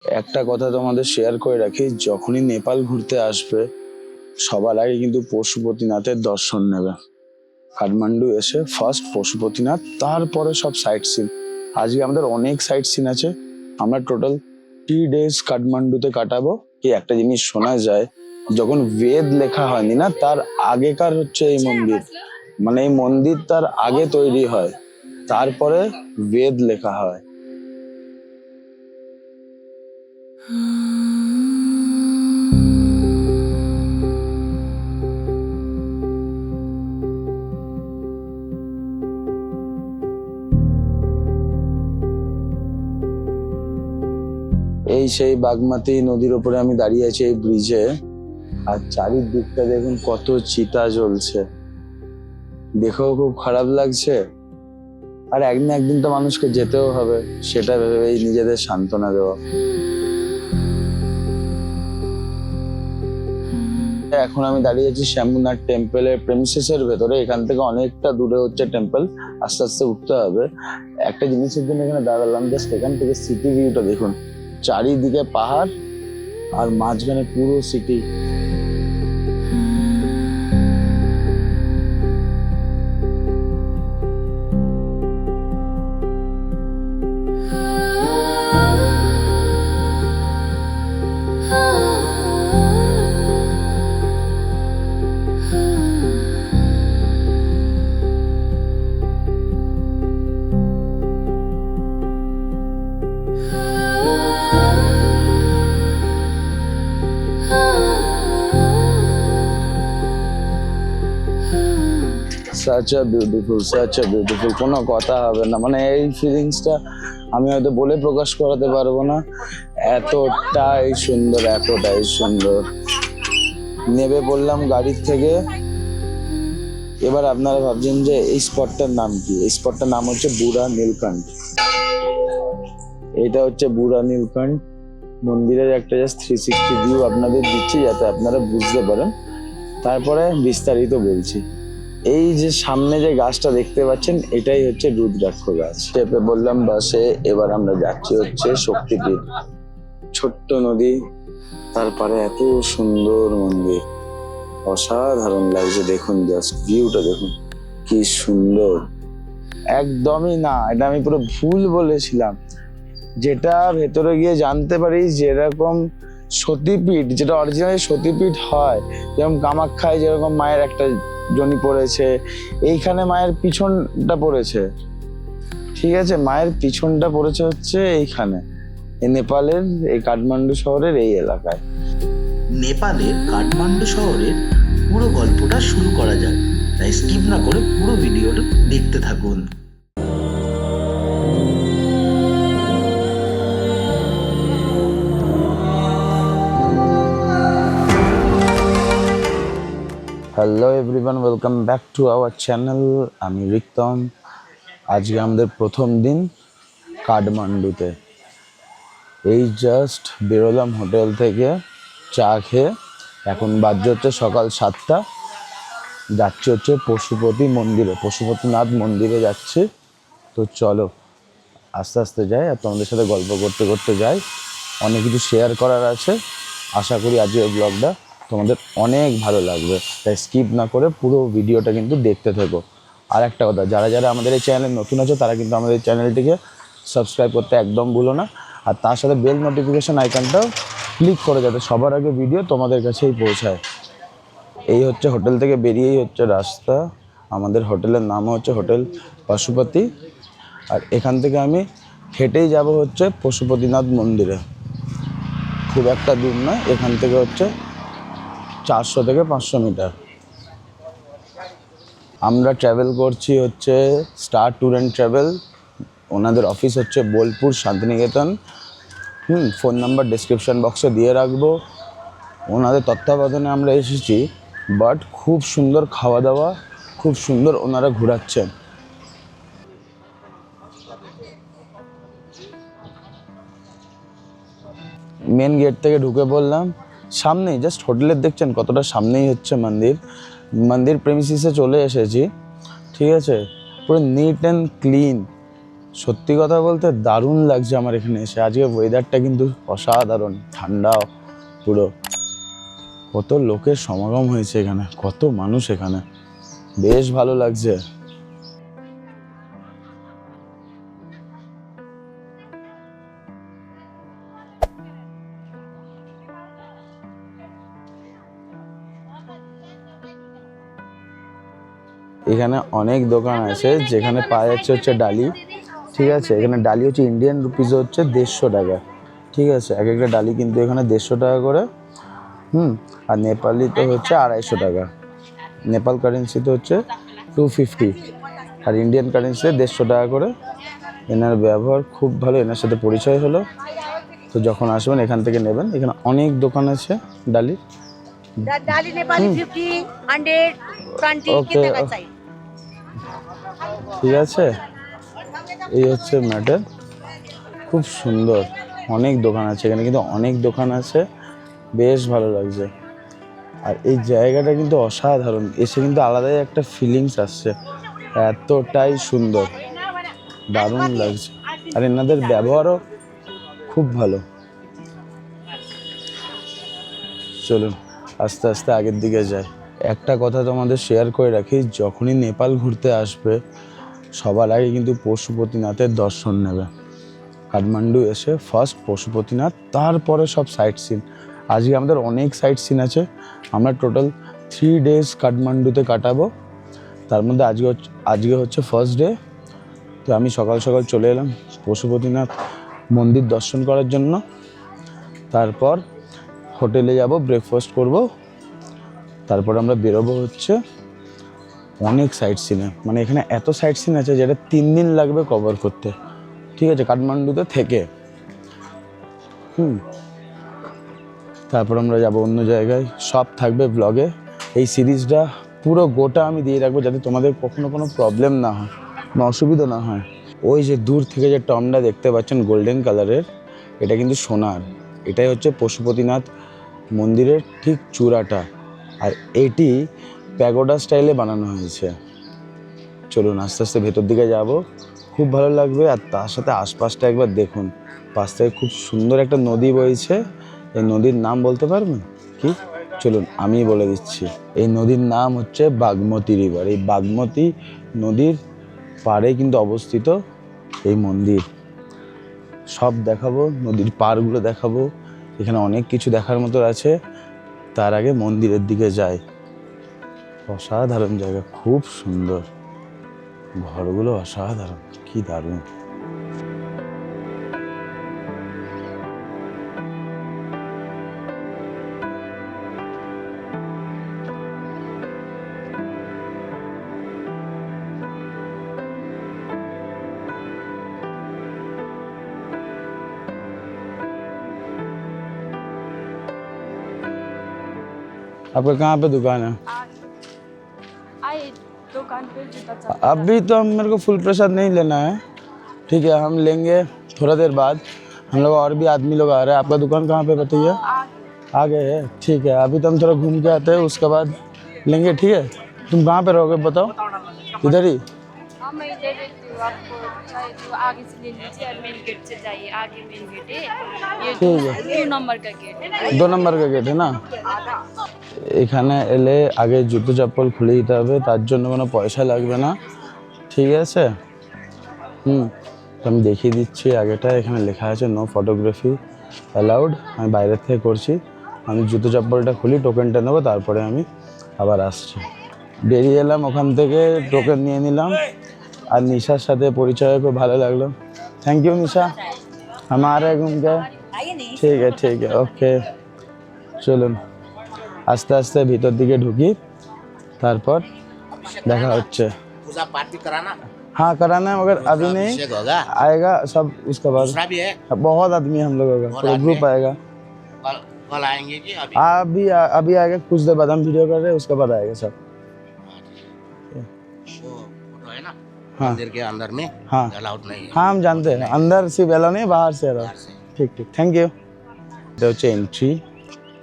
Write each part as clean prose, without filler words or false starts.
একটা কথা তোমাদের শেয়ার করে রাখি, যখনই নেপাল ঘুরতে আসবে সবার আগে কিন্তু পশুপতিনাথের দর্শন নেবে। কাঠমান্ডু এসে ফার্স্ট পশুপতিনাথ, তারপরে সব সাইট সিন। আজকে আমাদের অনেক সাইট সিন আছে। আমরা টোটাল 3 days কাঠমান্ডুতে কাটাবো। কি একটা জিনিস শোনা যায়, যখন বেদ লেখা হয়নি না, তার আগেকার হচ্ছে এই মন্দির, মানে এই মন্দির তার আগে তৈরি হয়, তারপরে বেদ লেখা হয়। এই সেই বাগমতী নদীর ওপরে আমি দাঁড়িয়ে আছি এই ব্রিজে, আর চারিদিকটা দেখুন কত চিতা জ্বলছে, দেখেও খুব খারাপ লাগছে। আর একদিন একদিন তো মানুষকে যেতেও হবে, সেটা ভেবেই নিজেদের সান্ত্বনা দেওয়া। এখন আমি দাঁড়িয়ে আছি শম্ভুনাথ টেম্পলের প্রেমিসেসের ভেতরে। এখান থেকে অনেকটা দূরে হচ্ছে টেম্পল, আস্তে আস্তে উঠতে হবে। একটা জিনিসের জন্য এখানে দাঁড়ালাম, জাস্ট এখান থেকে সিটি ভিউটা দেখুন, চারিদিকে পাহাড় আর মাঝখানে পুরো সিটি। সাচ আ বিউটিফুল, কোনো কথা হবে না। মানে এই ফিলিংসটা আমি হয়তো বলে প্রকাশ করাতে পারবো না, এতটাই সুন্দর, এতটাই সুন্দর। নেমে পড়লাম গাড়ির থেকে। এবার আপনারা ভাবছেন যে এই স্পটটার নাম কি? এই স্পটটার নাম হচ্ছে বুড়া নীলকণ্ঠ। এটা হচ্ছে বুড়া নীলকণ্ঠ মন্দিরের একটা জাস্ট 360 ভিউ আপনাদের দিচ্ছি, যাতে আপনারা বুঝতে পারেন। তারপরে বিস্তারিত বলছি। এই যে সামনে যে গাছটা দেখতে পাচ্ছেন, এটাই হচ্ছে রুদ্রাক্ষ গাছ। চেপে বললাম বাসে, এবার আমরা যাচ্ছি হচ্ছে শক্তিপীঠ। ছোট্ট নদী, তারপরে এত সুন্দর মন্দির, অসাধারণ লাগছে। দেখুন জাস্ট ভিউটা দেখুন, কি সুন্দর। একদমই না, এটা আমি পুরো ভুল বলেছিলাম। যেটা ভেতরে গিয়ে জানতে পারি, যেরকম সতীপীঠ, যেটা অরিজিনালি সতীপীঠ হয়, যেরকম কামাখ্যায় যেরকম মায়ের একটা জনি পড়েছে, এইখানে মায়ের পিছনটা পড়েছে। ঠিক আছে, মায়ের পিছনটা পড়েছে হচ্ছে এইখানে, এই নেপালের এই কাঠমান্ডু শহরের এই এলাকায়। নেপালের কাঠমান্ডু শহরের পুরো গল্পটা শুরু করা যাক, তাই স্কিপ না করে পুরো ভিডিওটা দেখতে থাকুন। Hello everyone, welcome back to our channel. আমি রিক্তম। আজকে আমাদের প্রথম দিন কাঠমান্ডুতে। এই জাস্ট বেরোলাম হোটেল থেকে চা খেয়ে, এখন বাজছে হচ্ছে সকাল 7টা। যাচ্ছি হচ্ছে পশুপতিনাথ মন্দিরে যাচ্ছি। তো চলো আস্তে আস্তে যাই, আর তোমাদের সাথে গল্প করতে করতে যাই। অনেক কিছু শেয়ার করার আছে, আশা করি আজকের ব্লগটা তোমাদের অনেক ভালো লাগবে, তাই স্কিপ না করে পুরো ভিডিওটা কিন্তু দেখতে থেকো। আর একটা কথা, যারা যারা আমাদের এই চ্যানেলে নতুন আছো, তারা কিন্তু আমাদের চ্যানেলটিকে সাবস্ক্রাইব করতে একদম ভুলো না, আর তার সাথে বেল নোটিফিকেশন আইকনটাও ক্লিক করে, যাতে সবার আগে ভিডিও তোমাদের কাছেই পৌঁছায়। এই হচ্ছে হোটেল থেকে বেরিয়েই হচ্ছে রাস্তা। আমাদের হোটেলের নাম হচ্ছে হোটেল পশুপতি, আর এখান থেকে আমি হেঁটেই যাব হচ্ছে পশুপতিনাথ মন্দিরে। খুব একটা দূর নয়, এখান থেকে হচ্ছে 400 থেকে 500 মিটার। আমরা ট্রাভেল করছি হচ্ছে স্টার ট্যুর অ্যান্ড ট্রাভেল। ওনাদের অফিস হচ্ছে Bolpur Shantiniketan. Phone number description বক্সে দিয়ে রাখবো। ওনাদের তত্ত্বাবধানে আমরা এসেছি, বাট খুব সুন্দর খাওয়া দাওয়া, খুব সুন্দর ওনারা ঘোরাচ্ছেন। মেন গেট থেকে ঢুকে পড়লাম, সামনেই জাস্ট হোটেলের দেখছেন কতটা সামনেই হচ্ছে মন্দির প্রেমিসিসে চলে এসেছি। ঠিক আছে, পুরো নিট অ্যান্ড ক্লিন, সত্যি কথা বলতে দারুণ লাগছে আমার এখানে এসে। আজকে ওয়েদারটা কিন্তু অসাধারণ, ঠান্ডা পুরো। কত লোকের সমাগম হয়েছে এখানে, কত মানুষ এখানে, বেশ ভালো লাগছে। এখানে অনেক দোকান আছে যেখানে পাওয়া যাচ্ছে হচ্ছে ডালি, ঠিক আছে। এখানে ডালি হচ্ছে ইন্ডিয়ান রুপিস হচ্ছে 150 টাকা, ঠিক আছে। এক একটা ডালি কিন্তু এখানে 150 টাকা করে। আর নেপালিতে হচ্ছে 250 টাকা, নেপাল কারেন্সিতে হচ্ছে 250, আর ইন্ডিয়ান কারেন্সিতে 150 টাকা করে। এনার ব্যবহার খুব ভালো, এনার সাথে পরিচয় হলো। তো যখন আসবেন এখান থেকে নেবেন। এখানে অনেক দোকান আছে ডালি। डाली नेपाली 50, 100, 20 Okay. कितने का चाहिए? ঠিক আছে, এই হচ্ছে ম্যাটার। খুব সুন্দর, অনেক দোকান আছে এখানে, কিন্তু অনেক দোকান আছে, বেশ ভালো লাগছে। আর এই জায়গাটা কিন্তু অসাধারণ, এসে কিন্তু আলাদাই একটা ফিলিংস আসছে, এতটাই সুন্দর, দারুণ লাগছে। আর এনাদের ব্যবহারও খুব ভালো। চলুন আস্তে আস্তে আগের দিকে যাই। একটা কথা তোমাদের শেয়ার করে রাখি, যখনই নেপাল ঘুরতে আসবে সবার আগে কিন্তু পশুপতিনাথের দর্শন নেবে। কাঠমান্ডু এসে ফার্স্ট পশুপতিনাথ, তারপরে সব সাইট সিন। আজকে আমাদের অনেক সাইট সিন আছে, আমরা টোটাল 3 days কাঠমান্ডুতে কাটাবো। তার মধ্যে আজকে হচ্ছে ফার্স্ট ডে। তো আমি সকাল সকাল চলে এলাম পশুপতিনাথ মন্দির দর্শন করার জন্য। তারপর হোটেলে যাব, ব্রেকফাস্ট করব, তারপর আমরা বেরোবো হচ্ছে অনেক সাইট সিনে। মানে এখানে এত সাইট সিন আছে যেটা 3 দিন লাগবে কভার করতে, ঠিক আছে, কাঠমান্ডুতে থেকে। তারপর আমরা যাব অন্য জায়গায়, সব থাকবে ব্লগে। এই সিরিজটা পুরো গোটা আমি দিয়ে রাখবো যাতে তোমাদের কখনো কোনো প্রবলেম না হয় বা অসুবিধা না হয়। ওই যে দূর থেকে যে টমটা দেখতে পাচ্ছেন গোল্ডেন কালারের, এটা কিন্তু সোনার। এটাই হচ্ছে পশুপতিনাথ মন্দিরের ঠিক চূড়াটা, আর এটি প্যাগোডা স্টাইলে বানানো হয়েছে। চলুন আস্তে আস্তে ভেতর দিকে যাব, খুব ভালো লাগবে। আর তার সাথে আশপাশটা একবার দেখুন, পাশ থেকে খুব সুন্দর একটা নদী বইছে। এই নদীর নাম বলতে পারবেন কি? চলুন আমি বলে দিচ্ছি। এই নদীর নাম হচ্ছে বাগমতী রিভার। এই বাগমতী নদীর পাড়ে কিন্তু অবস্থিত এই মন্দির। সব দেখাবো, নদীর পাড়গুলো দেখাবো, এখানে অনেক কিছু দেখার মতো আছে। তার আগে মন্দিরের দিকে যাই। অসাধারণ জায়গা, খুব সুন্দর, ঘরগুলো অসাধারণ, কি দারুণ। आपका कहाँ पे दुकान है? आए दुकान पे जूता चप्पल अभी तो मेरे को फुल प्रसाद नहीं लेना है, ठीक है, हम लेंगे थोड़ा देर बाद। हम लोग और भी आदमी लोग आ रहे हैं। आपका दुकान कहाँ पे बताइए? आगे है, ठीक है। अभी तो हम थोड़ा घूम के आते हैं, उसके बाद लेंगे, ठीक है। तुम कहाँ पे रहोगे बताओ? इधर ही? हाँ मैं इधर रहती हूँ, आपको चाहे तो आगे से ले लीजिए और मेन गेट से जाइए। आगे मेन गेट है, ये ठीक है। 2 नंबर का गेट है। 2 নম্বর का गेट है ना। এখানে এলে আগে জুতো চপ্পল খুলে দিতে হবে, তার জন্য কোনো পয়সা লাগবে না, ঠিক আছে। তো আমি দেখিয়ে দিচ্ছি আগেটা। এখানে লেখা আছে নো ফটোগ্রাফি অ্যালাউড। আমি বাইরের থেকে করছি। আমি জুতো চপ্পলটা খুলি, টোকেনটা নেবো, তারপরে আমি আবার আসছি। বেরিয়ে এলাম ওখান থেকে, টোকেন নিয়ে নিলাম। আর নিশার সাথে পরিচয় হয়ে খুব ভালো লাগলো। থ্যাংক ইউ নিশা, আমার ঘুম কে। ঠিক আছে, ঠিক আছে, ওকে। চলুন আস্তে আস্তে ভিতর দিকে ঢুকি, তারপর দেখা হচ্ছে। पूजा पाठ भी कराना हाँ कराना है, मगर अभी नहीं, अभिषेक होगा आएगा सब उसके बाद। दूसरा भी है बहुत आदमी है हम लोगों का, बहुत पूरा आदमी ग्रुप है। आएगा। कल कल आएंगे कि अभी अभी आएगा, कुछ देर बाद हम वीडियो कर रहे हैं, उसके बाद आएगा सब। वो फोटो है ना हाँ। मंदिर के अंदर में हाँ अलाउड नहीं है हाँ हम जानते हैं, अंदर सिर्फ एलो नहीं, बाहर से एलो। बाहर से। ঠিক ঠিক, থ্যাংক ইউ। এটা হচ্ছে এন্ট্রি।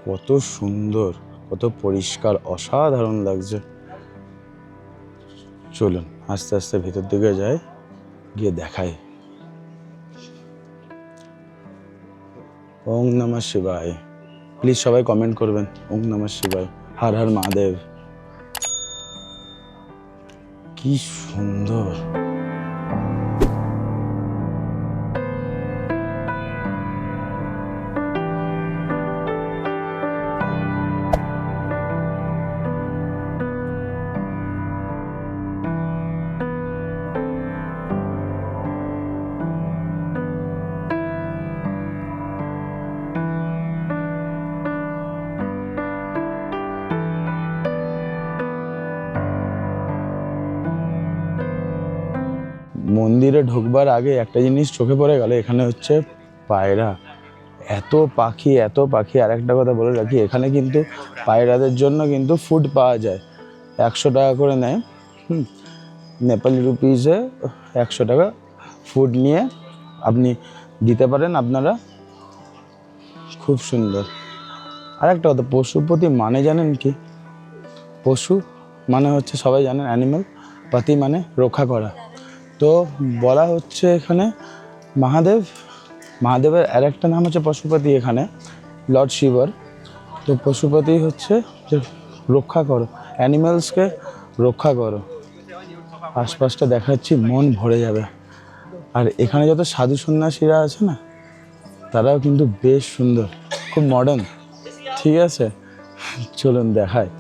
কত সুন্দর, কত পরিষ্কার, অসাধারণ লাগছে। চলুন আস্তে আস্তে ভেতর দিকে যাই, গিয়ে দেখাই ওং নমঃ শিবায়। প্লিজ সবাই কমেন্ট করবেন ওং নমঃ শিবায়। হর হর মহাদেব। কি সুন্দর। মন্দিরে ঢোকবার আগে একটা জিনিস চোখে পড়ে গেল, এখানে হচ্ছে পায়রা। এত পাখি। আর একটা কথা বলে রাখি, এখানে কিন্তু পায়রাদের জন্য কিন্তু ফুড পাওয়া যায়। 100 টাকা করে নেয়, নেপালি রুপিসে 100 টাকা ফুড নিয়ে আপনি দিতে পারেন আপনারা। খুব সুন্দর। আর একটা কথা, পশুপতি মানে জানেন কি? পশু মানে হচ্ছে সবাই জানেন অ্যানিমেল, পতি মানে রক্ষা করা। তো বলা হচ্ছে এখানে মহাদেবের আর একটা নাম হচ্ছে পশুপতি এখানে, লর্ড শিবর। তো পশুপতি হচ্ছে যে রক্ষা করো, অ্যানিমেলসকে রক্ষা করো। আশপাশটা দেখাচ্ছি, মন ভরে যাবে। আর এখানে যত সাধু সন্ন্যাসীরা আছে না, তারাও কিন্তু বেশ সুন্দর, খুব মডার্ন। ঠিক আছে, চলুন দেখায়।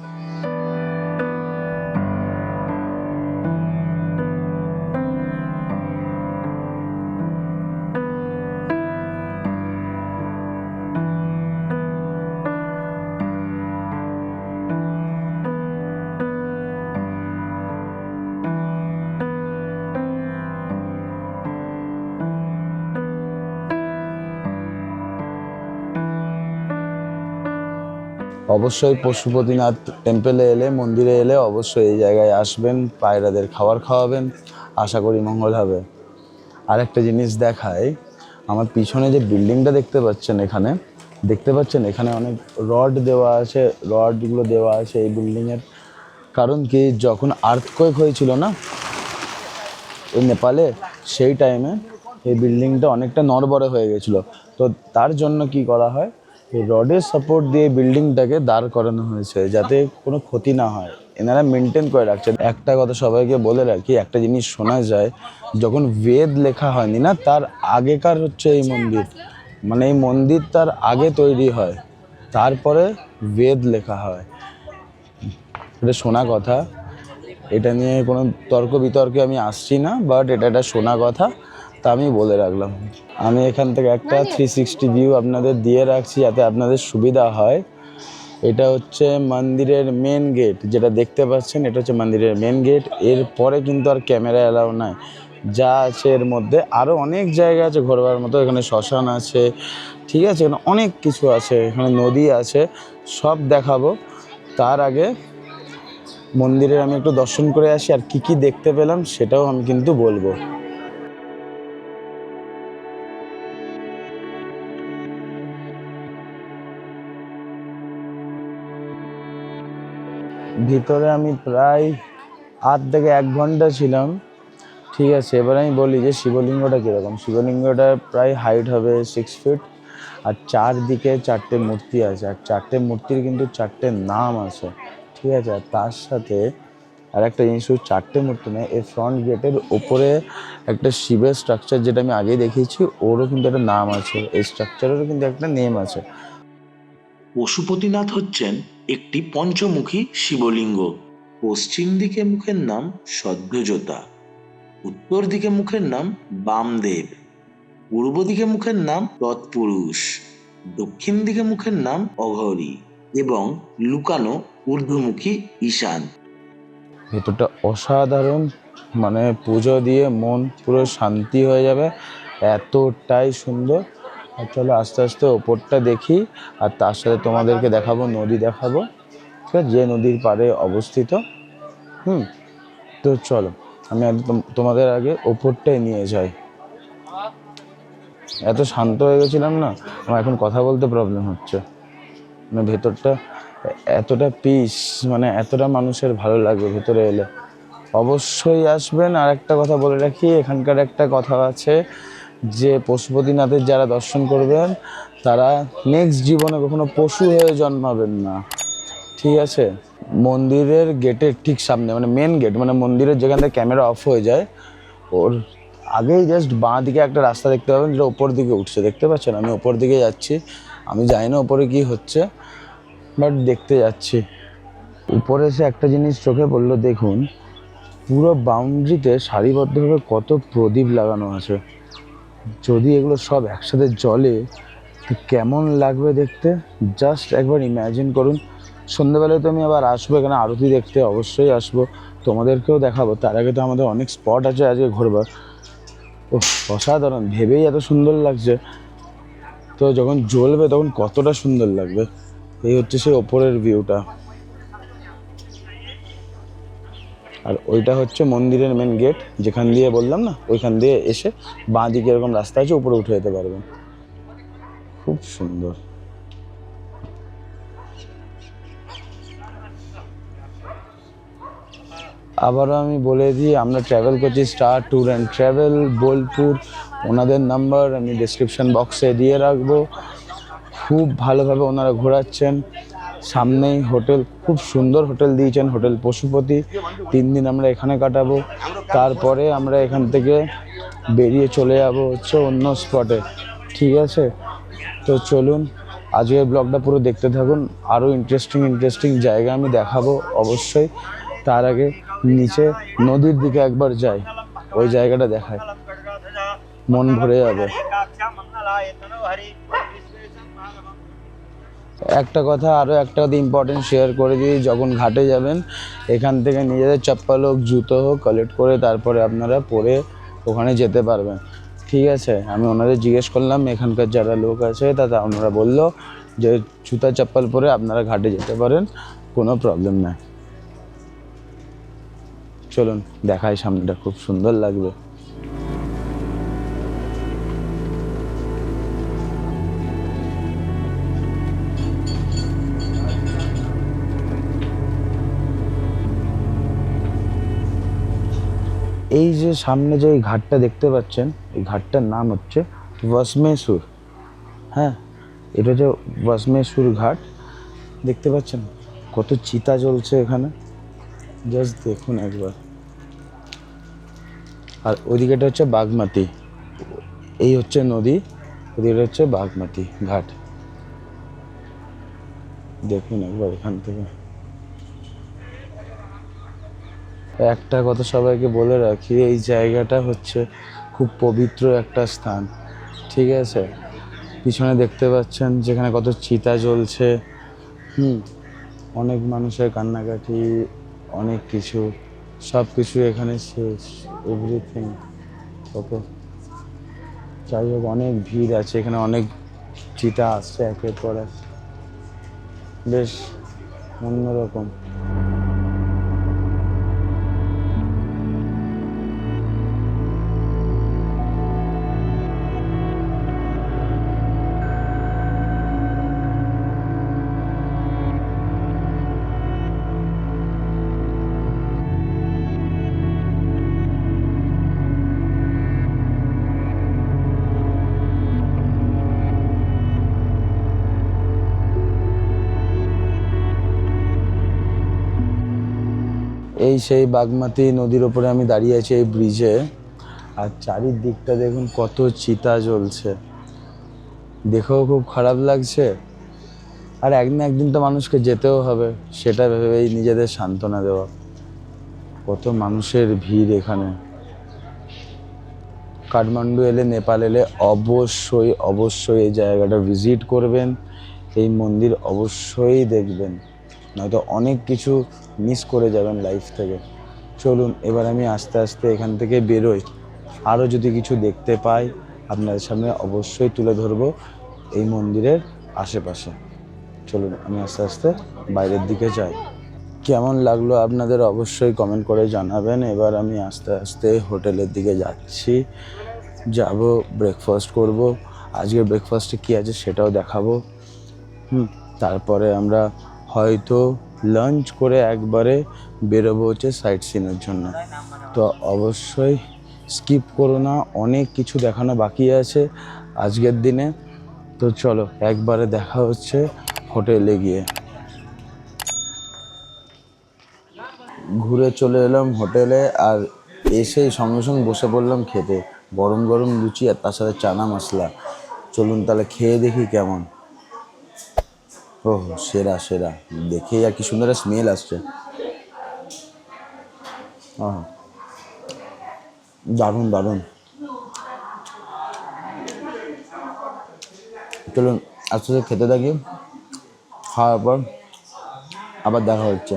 অবশ্যই পশুপতিনাথ টেম্পেলে এলে, মন্দিরে এলে অবশ্যই এই জায়গায় আসবেন, পায়রাদের খাবার খাওয়াবেন, আশা করি মঙ্গল হবে। আর একটা জিনিস দেখায়, আমার পিছনে যে বিল্ডিংটা দেখতে পাচ্ছেন এখানে অনেক রড দেওয়া আছে। রডগুলো দেওয়া আছে এই বিল্ডিংয়ের কারণ কি, যখন আর্থকোয়েক হয়েছিল না ওই নেপালে, সেই টাইমে এই বিল্ডিংটা অনেকটা নড়বড়ে হয়ে গেছিলো। তো তার জন্য কি করা হয়, এই রডের সাপোর্ট দিয়ে বিল্ডিংটাকে দাঁড় করানো হয়েছে যাতে কোনো ক্ষতি না হয়। এনারা মেনটেন করে রাখছেন। একটা কথা সবাইকে বলে রাখি, একটা জিনিস শোনা যায়, যখন বেদ লেখা হয়নি না, তার আগেকার হচ্ছে এই মন্দির, মানে এই মন্দির তার আগে তৈরি হয়, তারপরে বেদ লেখা হয়। এটা শোনা কথা, এটা নিয়ে কোনো তর্ক বিতর্কে আমি আসছি না, বাট এটা একটা শোনা কথা, তা আমি বলে রাখলাম। আমি এখান থেকে একটা 360 ভিউ আপনাদের দিয়ে রাখছি যাতে আপনাদের সুবিধা হয়। এটা হচ্ছে মন্দিরের মেন গেট, যেটা দেখতে পাচ্ছেন এটা হচ্ছে মন্দিরের মেন গেট। এরপরে কিন্তু আর ক্যামেরা অ্যালাউ নাই। যা আছে এর মধ্যে আরও অনেক জায়গা আছে ঘোরবার মতো। এখানে শ্মশান আছে, ঠিক আছে, এখানে অনেক কিছু আছে, এখানে নদী আছে, সব দেখাবো। তার আগে মন্দিরের আমি একটু দর্শন করে আসি, আর কি কি দেখতে পেলাম সেটাও আমি কিন্তু বলবো। ভিতরে আমি প্রায় 8 থেকে 1 ঘন্টা ছিলাম, ঠিক আছে। এবার আমি বলি যে শিবলিঙ্গটা কীরকম। শিবলিঙ্গটা প্রায় হাইট হবে 6 ফিট, আর চারদিকে 4টে মূর্তি আছে, আর 4টে মূর্তির কিন্তু 4টে নাম আছে, ঠিক আছে। আর তার সাথে আর একটা জিনিস, 4টে মূর্তি নেই, এই ফ্রন্ট গেটের ওপরে একটা শিবের স্ট্রাকচার যেটা আমি আগেই দেখিয়েছি, ওরও কিন্তু একটা নাম আছে, এই স্ট্রাকচারেরও কিন্তু একটা নেম আছে। পশুপতিনাথ হচ্ছেন একটি পঞ্চমুখী শিবলিঙ্গ। পশ্চিম দিকে মুখের নাম সদ্যোজতা, উত্তর দিকে মুখের নাম বামদেব, পূর্ব দিকে মুখের নাম তৎপুরুষ, দক্ষিণ দিকে মুখের নাম অঘরী এবং লুকানো ঊর্ধ্বমুখী ঈশান। ভেতরটা অসাধারণ, মানে পুজো দিয়ে মন পুরো শান্তি হয়ে যাবে, এতটাই সুন্দর। আর চলো আস্তে আস্তে ওপরটা দেখি, আর তার সাথে তোমাদেরকে দেখাবো নদী দেখাবো, ঠিক আছে, যে নদীর পাড়ে অবস্থিত। তো চলো আমি একদম তোমাদের আগে ওপরটাই নিয়ে যাই। এত শান্ত হয়ে গেছিলাম না, আমার এখন কথা বলতে প্রবলেম হচ্ছে। মানে ভেতরটা এতটা পিস, মানে এতটা মানুষের ভালো লাগবে ভেতরে এলে। অবশ্যই আসবেন। আর একটা কথা বলে রাখি, এখানকার একটা কথা আছে যে পশুপতিনাথের যারা দর্শন করবেন তারা নেক্সট জীবনে কখনো পশু হয়ে জন্মাবেন না, ঠিক আছে? মন্দিরের গেটের ঠিক সামনে, মানে মেন গেট, মানে মন্দিরের যেখান থেকে ক্যামেরা অফ হয়ে যায় ওর আগেই জাস্ট বাঁ দিকে একটা রাস্তা দেখতে পাবেন যেটা ওপর দিকে উঠছে, দেখতে পাচ্ছেন? আমি ওপর দিকে যাচ্ছি, আমি জানি না ওপরে কি হচ্ছে, বাট দেখতে যাচ্ছি। উপরে এসে একটা জিনিস চোখে পড়লো, দেখুন পুরো বাউন্ডারিতে সারিবদ্ধভাবে কত প্রদীপ লাগানো আছে। যদি এগুলো সব একসাথে জ্বলে তো কেমন লাগবে দেখতে, জাস্ট একবার ইম্যাজিন করুন। সন্ধ্যেবেলায় তো আমি আবার আসবো এখানে আরতি দেখতে, অবশ্যই আসবো, তোমাদেরকেও দেখাবো। তার আগে তো আমাদের অনেক স্পট আছে আজকে ঘোরবার। ও অসাধারণ, ভেবেই এত সুন্দর লাগছে, তো যখন জ্বলবে তখন কতটা সুন্দর লাগবে। এই হচ্ছে সেই ওপরের ভিউটা, আর ওইটা হচ্ছে মন্দিরের মেন গেট, যেখান দিয়ে বললাম না, ওইখান দিয়ে এসে বাঁ দিকে এরকম রাস্তা আছে, উপরে উঠে যেতে পারবেন। খুব সুন্দর। আবারও আমি বলে দিই, আমরা ট্রাভেল করছি star tour and travel Bolpur. ওনাদের নাম্বার আমি ডিসক্রিপশন বক্সে দিয়ে রাখবো। খুব ভালোভাবে ওনারা ঘোরাচ্ছেন। সামনেই হোটেল, খুব সুন্দর হোটেল দিয়েছেন, হোটেল পশুপতি। 3 দিন আমরা এখানে কাটাবো, তারপরে আমরা এখান থেকে বেরিয়ে চলে যাবো হচ্ছে অন্য স্পটে, ঠিক আছে? তো চলুন আজকের ব্লগটা পুরো দেখতে থাকুন, আরও ইন্টারেস্টিং জায়গা আমি দেখাবো অবশ্যই। তার আগে নিচে নদীর দিকে একবার যাই, ওই জায়গাটা দেখায়, মন ভরে যাবে। একটা কথা, আরও একটা কথা ইম্পর্টেন্ট শেয়ার করে দিই, যখন ঘাটে যাবেন এখান থেকে নিজেদের চপ্পল হোক জুতো হোক কালেক্ট করে তারপরে আপনারা পরে ওখানে যেতে পারবেন, ঠিক আছে? আমি ওনাদের জিজ্ঞেস করলাম এখানকার যারা লোক আছে, তারা ওনারা বললো যে জুতা চপ্পল পরে আপনারা ঘাটে যেতে পারেন, কোনো প্রবলেম নাই। চলুন দেখাই, সামনেটা খুব সুন্দর লাগবে। এই যে সামনে যে এই ঘাটটা দেখতে পাচ্ছেন, এই ঘাটটার নাম হচ্ছে ভস্মেশ্বর। হ্যাঁ, এটা হচ্ছে ভস্মেশ্বর ঘাট। দেখতে পাচ্ছেন কত চিতা জ্বলছে এখানে, জাস্ট দেখুন একবার। আর ওইদিকেটা হচ্ছে বাগমতী, এই হচ্ছে নদী, ওদিকে হচ্ছে বাগমতী ঘাট। দেখুন একবার এখান থেকে। একটা কথা সবাইকে বলে রাখি, এই জায়গাটা হচ্ছে খুব পবিত্র একটা স্থান, ঠিক আছে? পিছনে দেখতে পাচ্ছেন যেখানে কত চিতা জ্বলছে, অনেক মানুষের কান্নাকাটি, অনেক কিছু, সব কিছু এখানে শেষ, এভরিথিং। ওকে, যাই হোক, অনেক ভিড় আছে এখানে, অনেক চিতা আসছে একের পর এক, বেশ অন্যরকম। এই সেই বাগমতী নদীর ওপরে আমি দাঁড়িয়ে আছি এই ব্রিজে, আর চারিদিকটা দেখুন কত চিতা জ্বলছে, দেখেও খুব খারাপ লাগছে। আর একদিন একদিন তো মানুষকে যেতেও হবে, সেটা ভেবেই নিজেদের সান্ত্বনা দেওয়া। কত মানুষের ভিড় এখানে। কাঠমান্ডু এলে, নেপাল এলে অবশ্যই এই জায়গাটা ভিজিট করবেন, এই মন্দির অবশ্যই দেখবেন, নয়তো অনেক কিছু মিস করে যাবেন লাইফ থেকে। চলুন এবার আমি আস্তে আস্তে এখান থেকে বেরোই, আরও যদি কিছু দেখতে পাই আপনাদের সামনে অবশ্যই তুলে ধরবো এই মন্দিরের আশেপাশে। চলুন আমি আস্তে আস্তে বাইরের দিকে যাই। কেমন লাগলো আপনাদের অবশ্যই কমেন্ট করে জানাবেন। এবার আমি আস্তে আস্তে হোটেলের দিকে যাচ্ছি, যাব ব্রেকফাস্ট করব। আজকের ব্রেকফাস্টে কী আছে সেটাও দেখাবো। তারপরে আমরা হয়তো লাঞ্চ করে একবারে বেরোবো হচ্ছে সাইট সিনের জন্য। তো অবশ্যই স্কিপ করো না, অনেক কিছু দেখানো বাকি আছে আজকের দিনে। তো চলো একবারে দেখা হচ্ছে হোটেলে গিয়ে। ঘুরে চলে এলাম হোটেলে, আর এসেই সঙ্গে সঙ্গে বসে পড়লাম খেতে। গরম গরম লুচি আর তার সাথে চানা মশলা। চলুন তাহলে খেয়ে দেখি কেমন। ওহ সেরা সেরা, দেখেই আর কি সুন্দর স্মেল আসছে। দারুণ দারুণ। চলুন আস্তে আস্তে খেতে থাকি, খাওয়ার পর আবার দেখা হচ্ছে।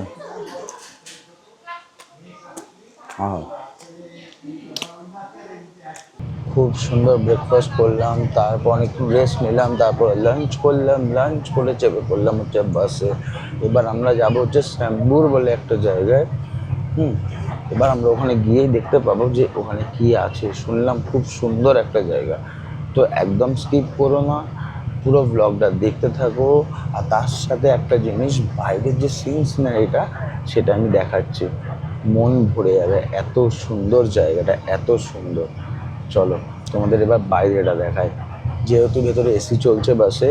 খুব সুন্দর ব্রেকফাস্ট করলাম, তারপর অনেকক্ষণ রেস্ট নিলাম, তারপর লাঞ্চ করলাম। লাঞ্চ করে চেপে পড়লাম হচ্ছে বাসে। এবার আমরা যাব হচ্ছে শ্যাম্বুর বলে একটা জায়গায়। এবার আমরা ওখানে গিয়েই দেখতে পাবো যে ওখানে কি আছে। শুনলাম খুব সুন্দর একটা জায়গা। তো একদম স্কিপ করো না, পুরো ব্লগটা দেখতে থাকো। আর তার সাথে একটা জিনিস, বাইরের যে সিনারিটা সেটা আমি দেখাচ্ছি, মন ভরে যাবে। এত সুন্দর জায়গাটা, এত সুন্দর। চলো তোমাদের এবার বাইরেটা দেখায়। যেহেতু ভেতরে এসি চলছে বাসে,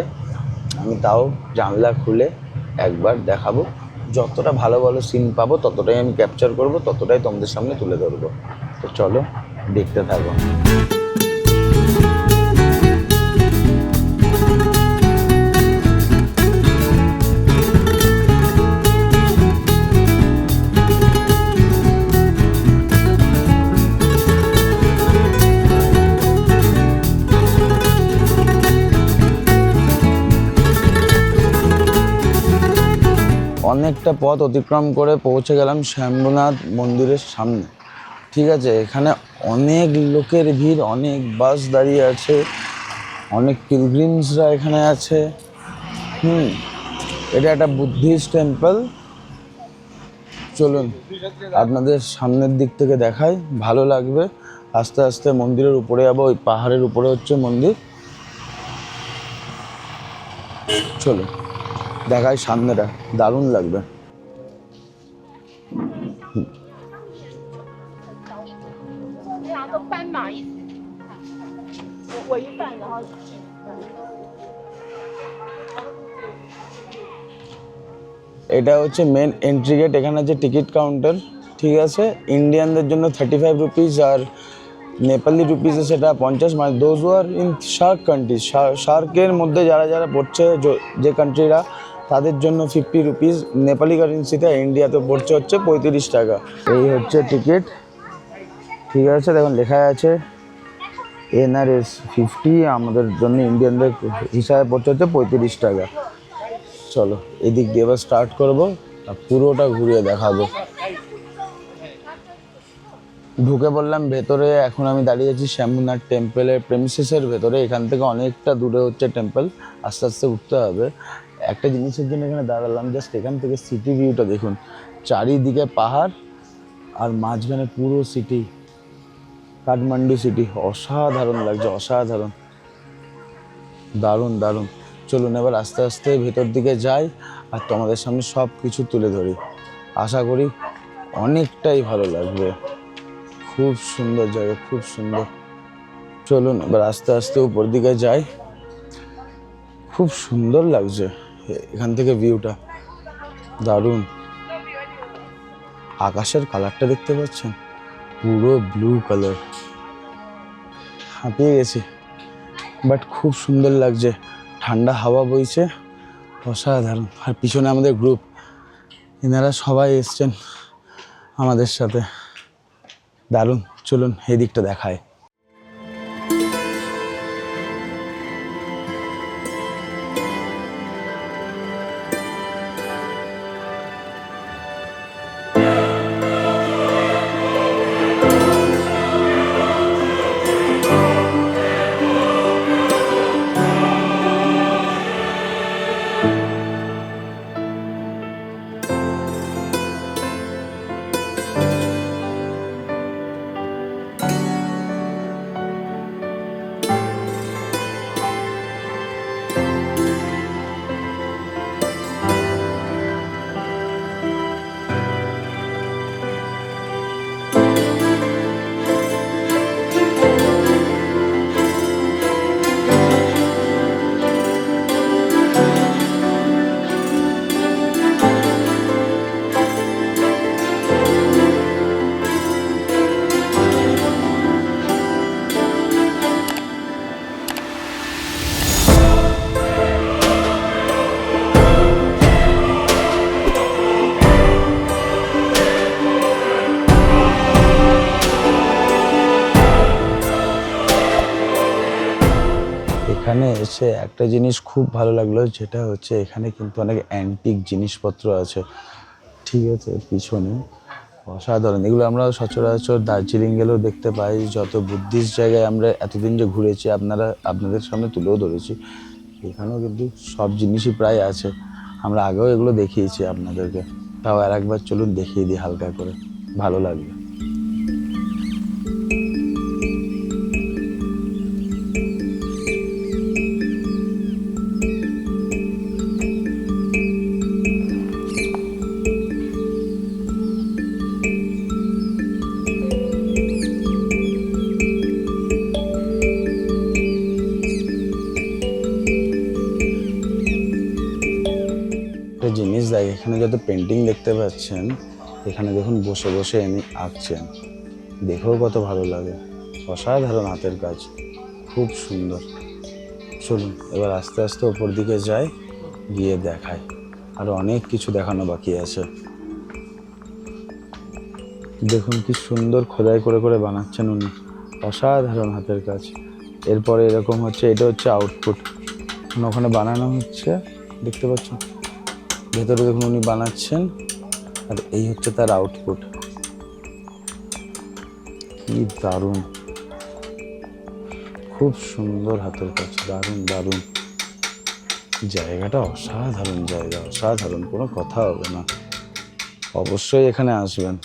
আমি তাও জানলা খুলে একবার দেখাবো। যতটা ভালো ভালো সিন পাবো ততটাই আমি ক্যাপচার করব, ততটাই তোমাদের সামনে তুলে ধরবো। তো চলো দেখতে থাকো। অনেকটা পথ অতিক্রম করে পৌঁছে গেলাম শম্ভুনাথ মন্দিরের সামনে। ঠিক আছে, এখানে অনেক লোকের ভিড়, অনেক বাস দাঁড়িয়ে আছে, অনেক পিলগ্রিমসরা এখানে আছে। এটা একটা বুদ্ধিস্ট টেম্পল। চলুন আপনাদের সামনের দিক থেকে দেখাই, ভালো লাগবে। আস্তে আস্তে মন্দিরের উপরে যাবো, ওই পাহাড়ের উপরে হচ্ছে মন্দির। চলুন দেখাই সামনেটা, দারুণ লাগবে। এটা হচ্ছে মেন এন্ট্রি গেট। এখানে আছে টিকিট কাউন্টার। ঠিক আছে, ইন্ডিয়ানদের জন্য 35 রুপিস, আর নেপালি রুপিসে সেটা 50। মানে those are in shark country, শার্কের মধ্যে যারা যারা পড়ছে, যে কান্ট্রিরা, তাদের জন্য 50 রুপিস নেপালি কারেন্সিতে। ইন্ডিয়াতে পড়ছে হচ্ছে 35 টাকা। এই হচ্ছে টিকিট। ঠিক আছে, দেখুন লেখা আছে NRS 50, আমাদের জন্য ইন্ডিয়ানদের হিসাবে পড়ছে হচ্ছে 35 টাকা। চলো এদিক দিয়ে এবার স্টার্ট করবো আর পুরোটা ঘুরিয়ে দেখাবো। ঢুকে পড়লাম ভেতরে। এখন আমি দাঁড়িয়ে আছি শম্ভুনাথ টেম্পলের প্রেমিসেসের ভেতরে। এখান থেকে অনেকটা দূরে হচ্ছে টেম্পল, আস্তে আস্তে উঠতে হবে। একটা জিনিসের জন্য এখানে দাঁড়ালাম, জাস্ট এখান থেকে সিটি ভিউটা দেখুন। চারিদিকে পাহাড় আর মাঝখানে পুরো সিটি, কাঠমান্ডু সিটি। অসাধারণ লাগছে, অসাধারণ, দারুণ দারুণ। চলুন এবার আস্তে আস্তে ভেতর দিকে যাই আর তোমাদের সামনে সব কিছু তুলে ধরি। আশা করি অনেকটাই ভালো লাগবে। খুব সুন্দর জায়গা, খুব সুন্দর। চলুন এবার আস্তে আস্তে উপর দিকে যাই। খুব সুন্দর লাগছে এখান থেকে ভিউটা, দারুণ। আকাশের কালারটা দেখতে পাচ্ছেন, পুরো ব্লু কালার। হাঁপিয়ে গেছি, বাট খুব সুন্দর লাগছে। ঠান্ডা হাওয়া বইছে, অসাধারণ। আর পিছনে আমাদের গ্রুপ, এনারা সবাই এসছেন আমাদের সাথে, দারুণ। চলুন এই দিকটা দেখায়। এখানে এসে একটা জিনিস খুব ভালো লাগলো, যেটা হচ্ছে এখানে কিন্তু অনেক অ্যান্টিক জিনিসপত্র আছে, ঠিক আছে, পিছনে অসাধারণ। এগুলো আমরা সচরাচর দার্জিলিং গেলেও দেখতে পাই। যত বুদ্ধিস্ট জায়গায় আমরা এতদিন যে ঘুরেছি, আপনাদের সামনে তুলেও ধরেছি, এখানেও কিন্তু সব জিনিসই প্রায় আছে। আমরা আগেও এগুলো দেখিয়েছি আপনাদেরকে, তাও আর একবার চলুন দেখিয়ে দিই হালকা করে, ভালো লাগবে। একটা জিনিস দেখ, এখানে যত পেন্টিং দেখতে পাচ্ছেন, এখানে দেখুন বসে বসে এনে আঁকছেন, দেখেও কত ভালো লাগে। অসাধারণ হাতের কাজ, খুব সুন্দর। চলুন এবার আস্তে আস্তে ওপর দিকে যাই, গিয়ে দেখাই। আরো অনেক কিছু দেখানো বাকি আছে। দেখুন কি সুন্দর খোদাই করে করে বানাচ্ছেন উনি, অসাধারণ হাতের কাজ। এরপরে এরকম হচ্ছে, এটা হচ্ছে আউটপুট, ওখানে বানানো হচ্ছে, দেখতে পাচ্ছেন ভেতরে দেখুন উনি বানাচ্ছেন, আর এই হচ্ছে তার আউটপুট। কি দারুণ, খুব সুন্দর হাতের কাজ, দারুণ দারুণ। জায়গাটা অসাধারণ জায়গা, অসাধারণ, কোনো কথা হবে না। অবশ্যই এখানে আসবেন।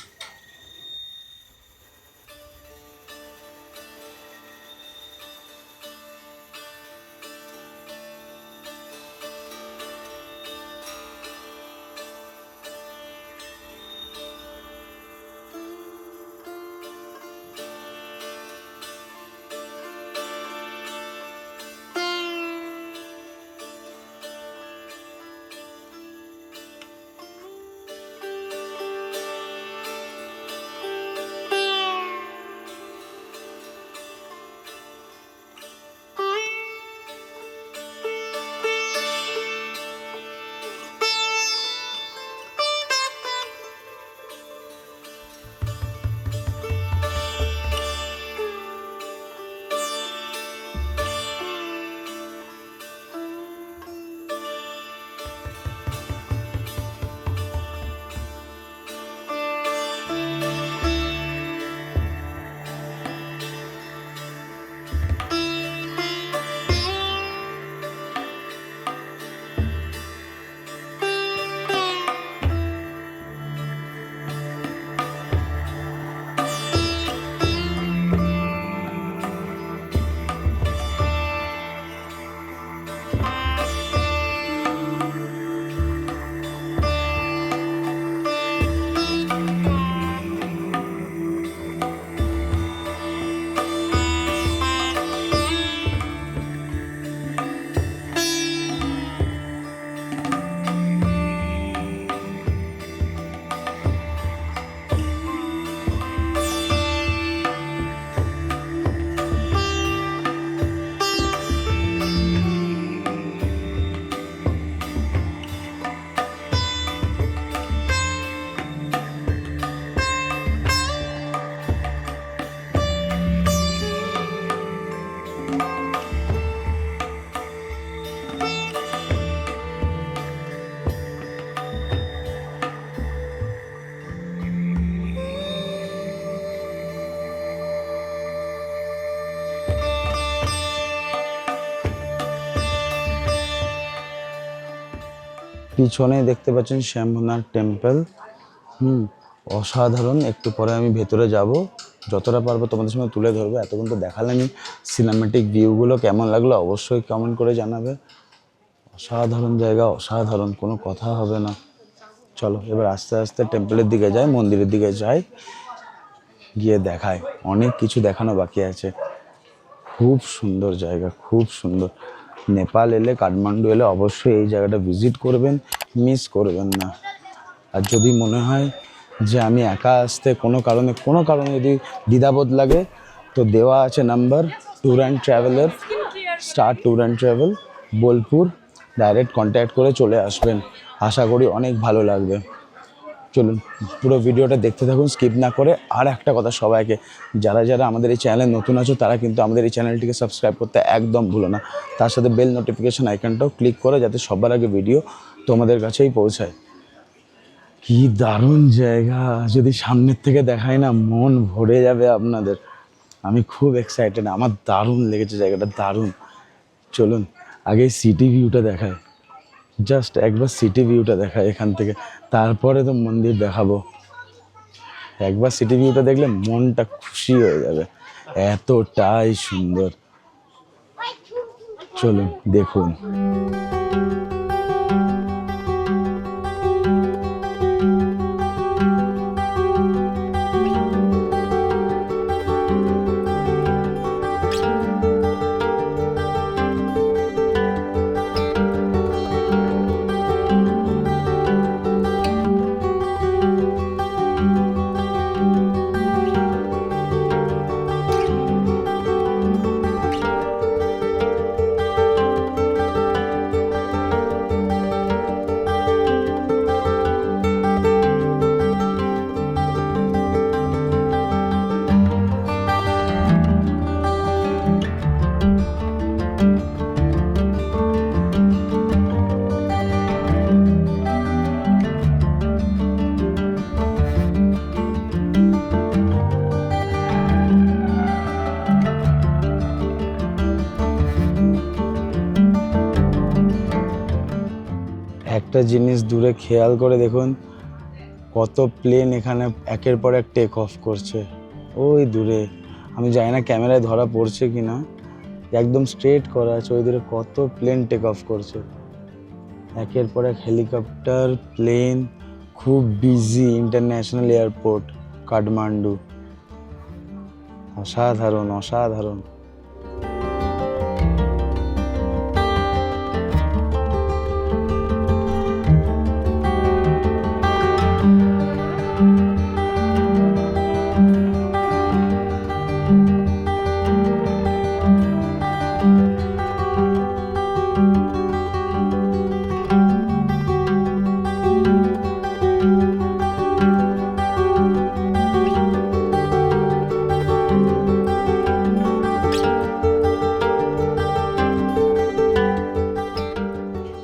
পিছনে দেখতে পাচ্ছেন শ্যামনাথ টেম্পল। অসাধারণ। একটু পরে আমি ভেতরে যাব, যতটা পারবো তোমাদের সঙ্গে তুলে ধরবো। এতক্ষণ তো দেখালামই সিনেমেটিক ভিউগুলো, কেমন লাগলো অবশ্যই কমেন্ট করে জানাবে। অসাধারণ জায়গা, অসাধারণ, কোনো কথা হবে না। চলো এবার আস্তে আস্তে টেম্পলের দিকে যাই, মন্দিরের দিকে যাই, গিয়ে দেখাই। অনেক কিছু দেখানো বাকি আছে। খুব সুন্দর জায়গা, খুব সুন্দর। নেপাল এলে, কাঠমান্ডু এলে অবশ্যই এই জায়গাটা ভিজিট করবেন, মিস করবেন না। আর যদি মনে হয় যে আমি একা আসতে কোনো কারণে যদি দ্বিধাবোধ লাগে, তো দেওয়া আছে নাম্বার ট্যুর অ্যান্ড ট্রাভেলের, star tour and travel, Bolpur. Direct contact করে চলে আসবেন, আশা করি অনেক ভালো লাগবে। চলুন পুরো ভিডিওটা দেখতে থাকুন স্কিপ না করে। আর একটা কথা সবাইকে, যারা যারা আমাদের এই চ্যানেলে নতুন আছো তারা কিন্তু আমাদের এই চ্যানেলটিকে সাবস্ক্রাইব করতে একদম ভুলো না, তার সাথে বেল নোটিফিকেশন আইকনটাও ক্লিক করে যাতে সবার আগে ভিডিও তোমাদের কাছেই পৌঁছায়। কি দারুণ জায়গা, যদি সামনের থেকে দেখাই না মন ভরে যাবে আপনাদের। আমি খুব এক্সাইটেড, আমার দারুণ লেগেছে জায়গাটা, দারুণ। চলুন আগে সিটি ভিউটা দেখায়, জাস্ট একবার সিটি ভিউটা দেখায় এখান থেকে, তারপরে তো মন্দির দেখাবো। একবার সিটি ভিউটা দেখলে মনটা খুশি হয়ে যাবে, এতটাই সুন্দর। চলুন দেখুন। একটা জিনিস দূরে খেয়াল করে দেখুন, কত প্লেন এখানে একের পর এক টেক অফ করছে ওই দূরে। আমি জানি না ক্যামেরায় ধরা পড়ছে কি না, একদম স্ট্রেট করা আছে, ওই দূরে কত প্লেন টেক অফ করছে একের পর এক। হেলিকপ্টার, প্লেন, খুব বিজি ইন্টারন্যাশনাল এয়ারপোর্ট কাঠমান্ডু। অসাধারণ অসাধারণ।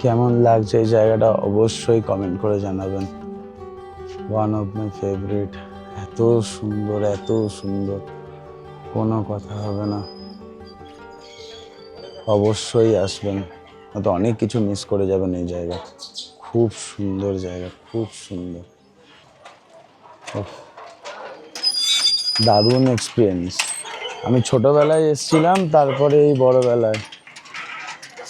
কেমন লাগছে এই জায়গাটা অবশ্যই কমেন্ট করে জানাবেন। ওয়ান অফ মাই ফেভারিট, এত সুন্দর এত সুন্দর, কোনো কথা হবে না। অবশ্যই আসবেন, হয়তো অনেক কিছু মিস করে যাবেন এই জায়গা। খুব সুন্দর জায়গা, খুব সুন্দর, দারুণ এক্সপিরিয়েন্স। আমি ছোটবেলায় এসেছিলাম, তারপরে এই বড়বেলায়।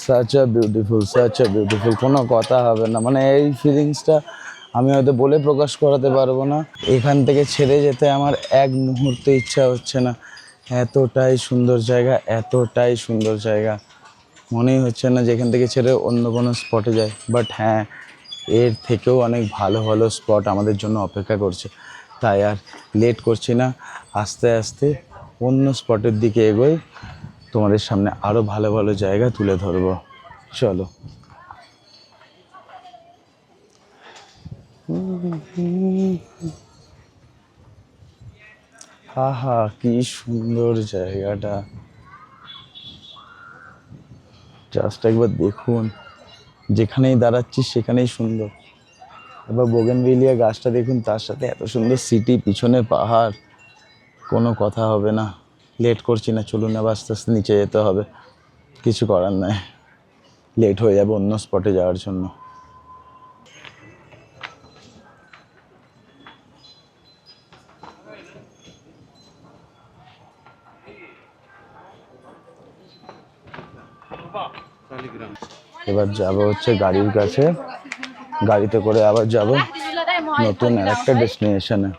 সাচ আ বিউটিফুল, কোনো কথা হবে না। মানে এই ফিলিংসটা আমি হয়তো বলে প্রকাশ করাতে পারবো না। এখান থেকে ছেড়ে যেতে আমার এক মুহূর্তে ইচ্ছা হচ্ছে না, এতটাই সুন্দর জায়গা, এতটাই সুন্দর জায়গা। মনেই হচ্ছে না যেখান থেকে ছেড়ে অন্য কোনো স্পটে যায়। বাট হ্যাঁ, এর থেকেও অনেক ভালো ভালো স্পট আমাদের জন্য অপেক্ষা করছে। তাই আর লেট করছি না, আস্তে আস্তে অন্য স্পটের দিকে এগোই, তোমাদের সামনে আরও ভালো ভালো জায়গা তুলে ধরবো। চলো। আহা কি সুন্দর জায়গাটা, জাস্ট একবার দেখুন। যেখানেই দাঁড়াচ্ছি সেখানেই সুন্দর। এবার বোগেনভিলিয়া গাছটা দেখুন, তার সাথে এত সুন্দর সিটি, পিছনে পাহাড়, কোনো কথা হবে না। লেট করছি না, চলুন আবার আস্তে আস্তে নিচে যেতে হবে। কিছু করার নাই, লেট হয়ে যাবে অন্য স্পটে যাওয়ার জন্য। এবার যাব হচ্ছে গাড়ির কাছে, গাড়িতে করে আবার যাব নতুন আরেকটা ডেস্টিনেশনে।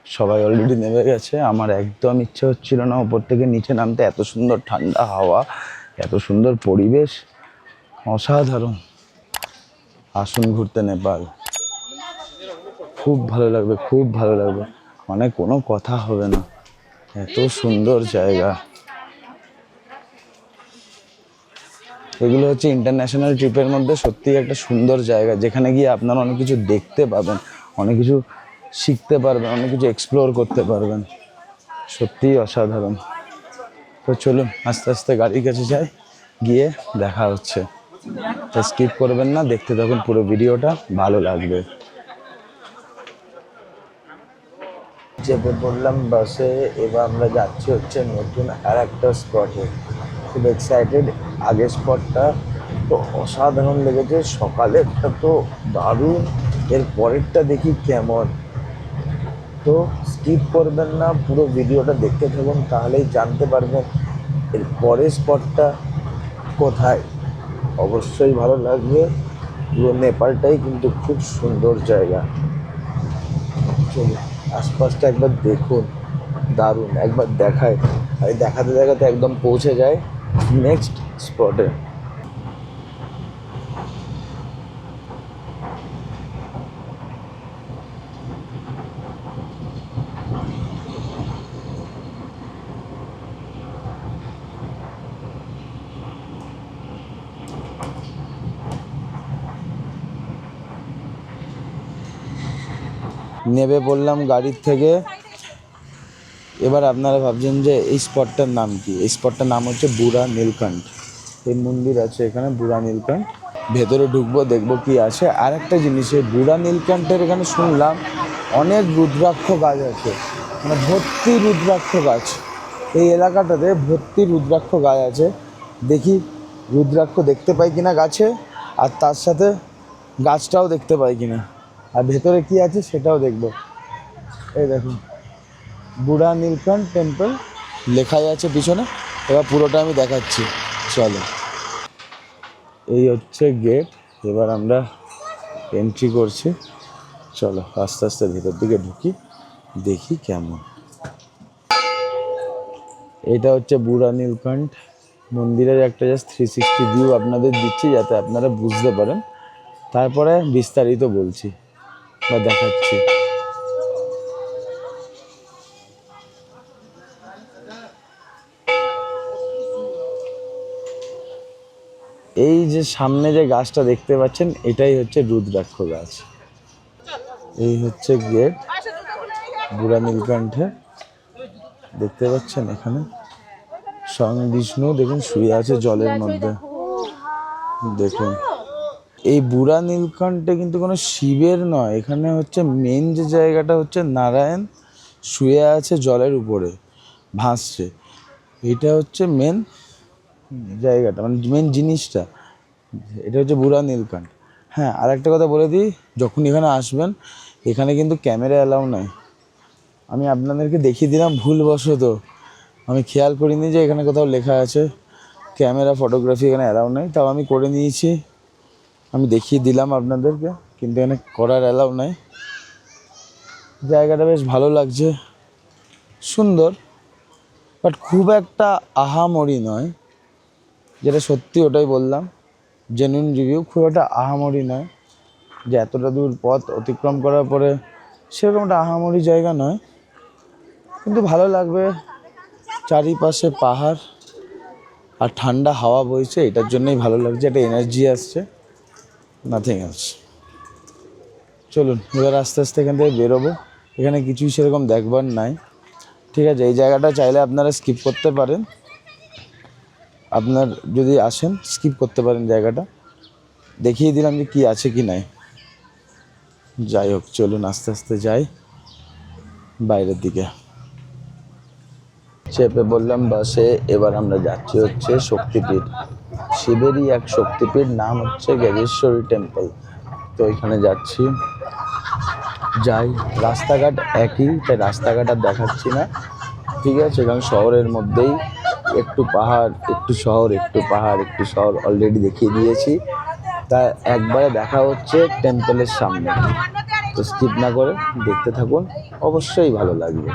সবাই অলরেডি নেমে গেছে, আমার একদম ইচ্ছে হচ্ছিল না ওপর থেকে নিচে নামতে। এত সুন্দর ঠান্ডা হাওয়া, এত সুন্দর পরিবেশ, অসাধারণ। আসুন ঘুরতে নেপাল, খুব ভালো লাগবে, খুব ভালো লাগবে, মানে কোনো কথা হবে না। এত সুন্দর জায়গা। এগুলো হচ্ছে ইন্টারন্যাশনাল ট্রিপের মধ্যে সত্যিই একটা সুন্দর জায়গা, যেখানে গিয়ে আপনারা অনেক কিছু দেখতে পাবেন, অনেক কিছু শিখতে পারবেন, অনেক কিছু এক্সপ্লোর করতে পারবেন। সত্যিই অসাধারণ। তো চলুন আস্তে আস্তে গাড়ির কাছে যাই, গিয়ে দেখা হচ্ছে। তো স্কিপ করবেন না, দেখতে থাকুন পুরো ভিডিওটা, ভালো লাগবে। চেপে পড়লাম বাসে, এবার আমরা যাচ্ছি হচ্ছে নতুন আর একটা স্পটে। খুব এক্সাইটেড। আগের স্পটটা তো অসাধারণ লেগেছে, সকালেরটা তো দারুণ, এর পরেরটা দেখি কেমন। তো স্কিপ করবেন না, পুরো ভিডিওটা দেখতে থাকুন, তাহলেই জানতে পারবেন এর পরের স্পটটা কোথায়। অবশ্যই ভালো লাগবে। পুরো নেপালটাই কিন্তু খুব সুন্দর জায়গা। চলুন আশপাশটা একবার দেখুন, দারুণ, একবার দেখায়। আর দেখাতে দেখাতে একদম পৌঁছে যায় নেক্সট স্পটে। নেমে পড়লাম গাড়ির থেকে। এবার আপনারা ভাবছেন যে এই স্পটটার নাম কি? এই স্পটটার নাম হচ্ছে বুড়া নীলকণ্ঠ। এই মন্দির আছে এখানে বুড়া নীলকণ্ঠ। ভেতরে ঢুকবো, দেখবো কি আছে। আর একটা জিনিস, এই বুড়া নীলকণ্ঠের এখানে শুনলাম অনেক রুদ্রাক্ষ গাছ আছে, মানে ভর্তি রুদ্রাক্ষ গাছ। এই এলাকাটাতে ভর্তি রুদ্রাক্ষ গাছ আছে। দেখি রুদ্রাক্ষ দেখতে পাই কিনা গাছে, আর তার সাথে গাছটাও দেখতে পাই কিনা, আর ভেতরে কি আছে সেটাও দেখবো। এই দেখুন বুড়া নীলকণ্ঠ টেম্পল লেখাই আছে পিছনে। এবার পুরোটা আমি দেখাচ্ছি, চলো। এই হচ্ছে গেট, এবার আমরা এন্ট্রি করছি। চলো আস্তে আস্তে ভেতর দিকে ঢুকি, দেখি কেমন। এটা হচ্ছে বুড়া নীলকণ্ঠ মন্দিরের একটা জাস্ট 360 ভিউ আপনাদের দিচ্ছি, যাতে আপনারা বুঝতে পারেন। তারপরে বিস্তারিত বলছি বা দেখাচ্ছি। এই যে সামনে যে গাছটা দেখতে পাচ্ছেন, এটাই হচ্ছে রুদ্রাক্ষ গাছ। এই হচ্ছে গেট বুড়া নীলকণ্ঠে, দেখতে পাচ্ছেন। এখানে স্বয়ং বিষ্ণু দেখুন শুয়ে আছে জলের মধ্যে, দেখুন। এই বুড়া নীলকণ্ঠে কিন্তু কোনো শিবের নয়, এখানে হচ্ছে মেন যে জায়গাটা হচ্ছে নারায়ণ শুয়ে আছে জলের উপরে, ভাসছে। এটা হচ্ছে মেন জায়গাটা, মানে মেন জিনিসটা, এটা হচ্ছে বুড়া নীলকণ্ঠ। হ্যাঁ, আর একটা কথা বলে দিই, যখন এখানে আসবেন এখানে কিন্তু ক্যামেরা অ্যালাউ নাই। আমি আপনাদেরকে দেখিয়ে দিলাম ভুলবশত, আমি খেয়াল করিনি যে এখানে কোথাও লেখা আছে ক্যামেরা ফটোগ্রাফি এখানে অ্যালাউ নেই। তাও আমি করে নিয়েছি, আমি দেখিয়ে দিলাম আপনাদেরকে, কিন্তু এখানে করার অ্যালাউ নাই। জায়গাটা বেশ ভালো লাগছে, সুন্দর, বাট খুব একটা আহামরি নয়, যেটা সত্যি ওটাই বললাম, জেনুইন রিভিউ। খুব একটা আহামরি নয়, যে এতটা দূর পথ অতিক্রম করার পরে সেরকম একটা আহামরি জায়গা নয়, কিন্তু ভালো লাগবে। চারিপাশে পাহাড় আর ঠান্ডা হাওয়া বইছে, এটার জন্যই ভালো লাগছে, একটা এনার্জি আসছে, নাথিং এলস। চলুন এবার আস্তে আস্তে এখান থেকে বেরোবো। এখানে কিছুই সেরকম দেখবার নাই, ঠিক আছে। এই জায়গাটা চাইলে আপনারা স্কিপ করতে পারেন, আপনার যদি আসেন স্কিপ করতে পারেন জায়গাটা। দেখিয়ে দিলাম যে কী আছে কি নাই। যাই হোক, চলুন আস্তে আস্তে যাই বাইরের দিকে। চেপে বললাম বাসে, এবার আমরা যাচ্ছি হচ্ছে শক্তিপীঠ, শিবেরই এক শক্তিপীঠ, নাম হচ্ছে গেজেশ্বরী টেম্পল। তো এখানে যাচ্ছি, যাই। রাস্তাঘাট একই, তাই রাস্তাঘাট আর দেখাচ্ছি না, ঠিক আছে, কারণ শহরের মধ্যেই একটু পাহাড় একটু শহর, একটু পাহাড় একটু শহর অলরেডি দেখিয়ে দিয়েছি। তা একবারে দেখা হচ্ছে টেম্পলের সামনে। তো স্কিপ না করে দেখতে থাকুন, অবশ্যই ভালো লাগবে।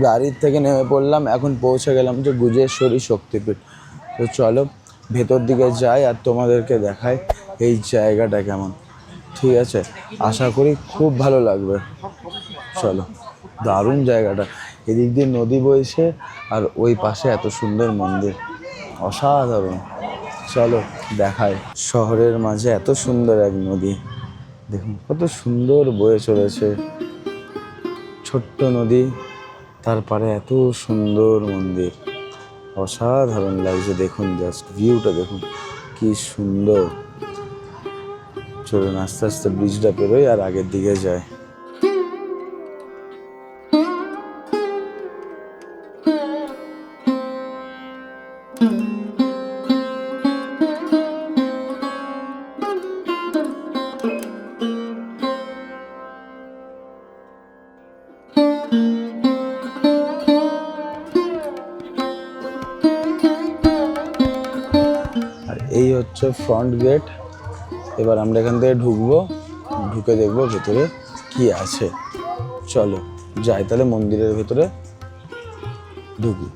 গাড়ির থেকে নেমে পড়লাম, এখন পৌঁছে গেলাম যে গুজেশ্বরী শক্তিপীঠ। তো চলো ভেতর দিকে যাই আর তোমাদেরকে দেখাই এই জায়গাটা কেমন। ঠিক আছে, আশা করি খুব ভালো লাগবে। চলো, দারুণ জায়গাটা, এদিক দিয়ে নদী বইছে আর ওই পাশে এত সুন্দর মন্দির, অসাধারণ। চলো দেখাই, শহরের মাঝে এত সুন্দর এক নদী, দেখুন কত সুন্দর বয়ে চলেছে, ছোট্ট নদী, তারপরে এত সুন্দর মন্দির, অসাধারণ লাগছে। দেখুন জাস্ট ভিউটা দেখুন কি সুন্দর। চলুন আস্তে আস্তে ব্রিজটা পেরোই আর আগের দিকে যাই। আর এই হচ্ছে ফ্রন্ট গেট। এবার আমরা এখান থেকে ঢুকবো, ঢুকে দেখবো ভেতরে কি আছে। চলো যাই তাহলে মন্দিরের ভেতরে ঢুকি।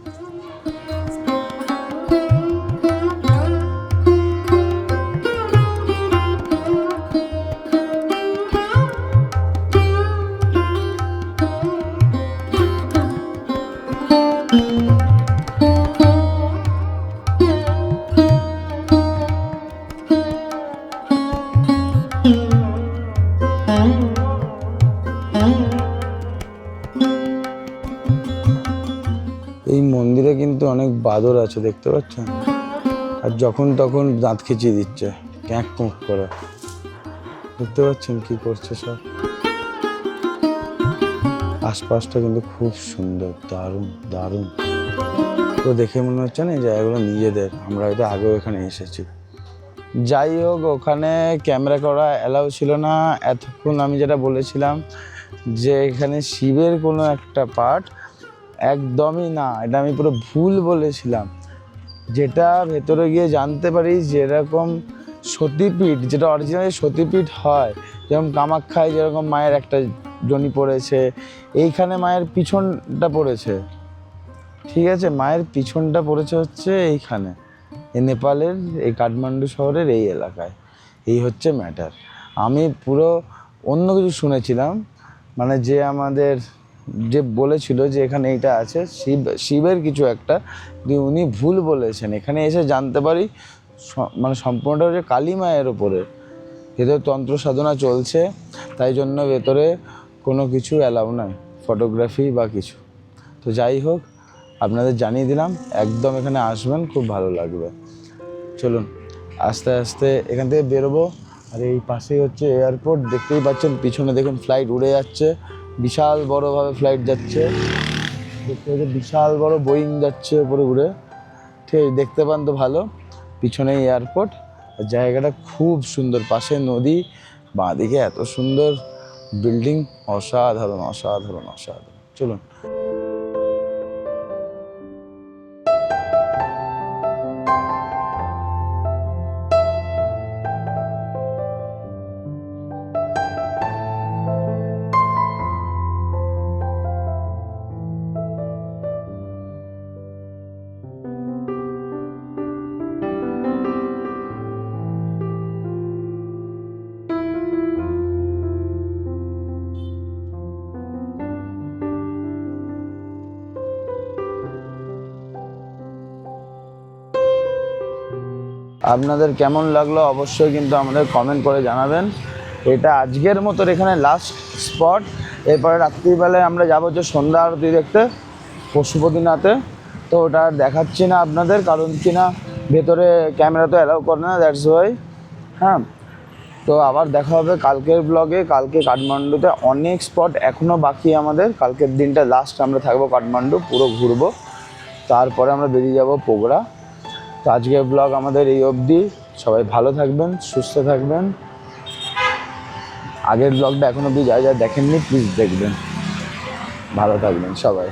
এই মন্দিরে কিন্তু অনেক বাদর আছে, দেখতে পাচ্ছেন, আর যখন তখন দাঁত খিচিয়ে দিচ্ছে ক্যাঁক কুঁক করে, দেখতে পাচ্ছেন কি করছে সব। আশপাশটা কিন্তু খুব সুন্দর, দারুণ দারুণ। তো দেখে মনে হচ্ছে না এই জায়গাগুলো নিজেদের, আমরা হয়তো আগেও এখানে এসেছি। যাই হোক, ওখানে ক্যামেরা করা অ্যালাউ ছিল না। এতক্ষণ আমি যেটা বলেছিলাম যে এখানে শিবের কোনো একটা পার্ট, একদমই না, এটা আমি পুরো ভুল বলেছিলাম। যেটা ভেতরে গিয়ে জানতে পারি, যেরকম সতীপীঠ, যেটা অরিজিনালি সতীপীঠ হয়, যেরকম কামাখ্যায় যেরকম মায়ের একটা জনি পড়েছে, এইখানে মায়ের পিছনটা পড়েছে। ঠিক আছে, মায়ের পিছনটা পড়েছে হচ্ছে এইখানে, এই নেপালের এই কাঠমান্ডু শহরের এই এলাকায়। এই হচ্ছে ম্যাটার। আমি পুরো অন্য কিছু শুনেছিলাম, মানে যে আমাদের যে বলেছিল যে এখানে এইটা আছে শিবের কিছু একটা, উনি ভুল বলেছেন। এখানে এসে জানতে পারি মানে সম্পূর্ণটা হচ্ছে কালী মায়ের ওপরে। ভেতরে তন্ত্র সাধনা চলছে, তাই জন্য ভেতরে কোনো কিছু অ্যালাউ নয়, ফটোগ্রাফি বা কিছু। তো যাই হোক, আপনাদের জানিয়ে দিলাম, একদম এখানে আসবেন, খুব ভালো লাগবে। চলুন আস্তে আস্তে এখান থেকে বেরোবো। আর এই পাশেই হচ্ছে এয়ারপোর্ট, দেখতেই পাচ্ছেন, পিছনে দেখুন ফ্লাইট উড়ে যাচ্ছে, বিশাল বড়োভাবে ফ্লাইট যাচ্ছে, দেখতে পাচ্ছেন বিশাল বড় বোয়িং যাচ্ছে উপরে উড়ে। ঠিক দেখতে পান তো ভালো, পিছনেই এয়ারপোর্ট। আর জায়গাটা খুব সুন্দর, পাশে নদী, বাঁদিকে এত সুন্দর বিল্ডিং, অসাধারণ অসাধারণ অসাধারণ। চলুন। আপনাদের কেমন লাগলো অবশ্যই কিন্তু আমাদের কমেন্ট করে জানাবেন। এটা আজকের মতো এখানে লাস্ট স্পট। এরপরে রাত্রিবেলায় আমরা যাবো যে সন্ধ্যা আরতি দেখতে পশুপতিনাথে। তো ওটা দেখাচ্ছি না আপনাদের, কারণ কিনা ভেতরে ক্যামেরা তো অ্যালাউ করে না, দ্যাটস ওয়াই। হ্যাঁ, তো আবার দেখা হবে কালকের ব্লগে। কালকে কাঠমান্ডুতে অনেক স্পট এখনও বাকি আমাদের। কালকের দিনটা লাস্ট আমরা থাকবো কাঠমান্ডু, পুরো ঘুরবো, তারপরে আমরা বেরিয়ে যাব পোগরা। তো আজকের ব্লগ আমাদের এই অবধি। সবাই ভালো থাকবেন, সুস্থ থাকবেন। আগের ব্লগটা এখন অবধি যা যা দেখেননি প্লিজ দেখবেন। ভালো থাকবেন সবাই।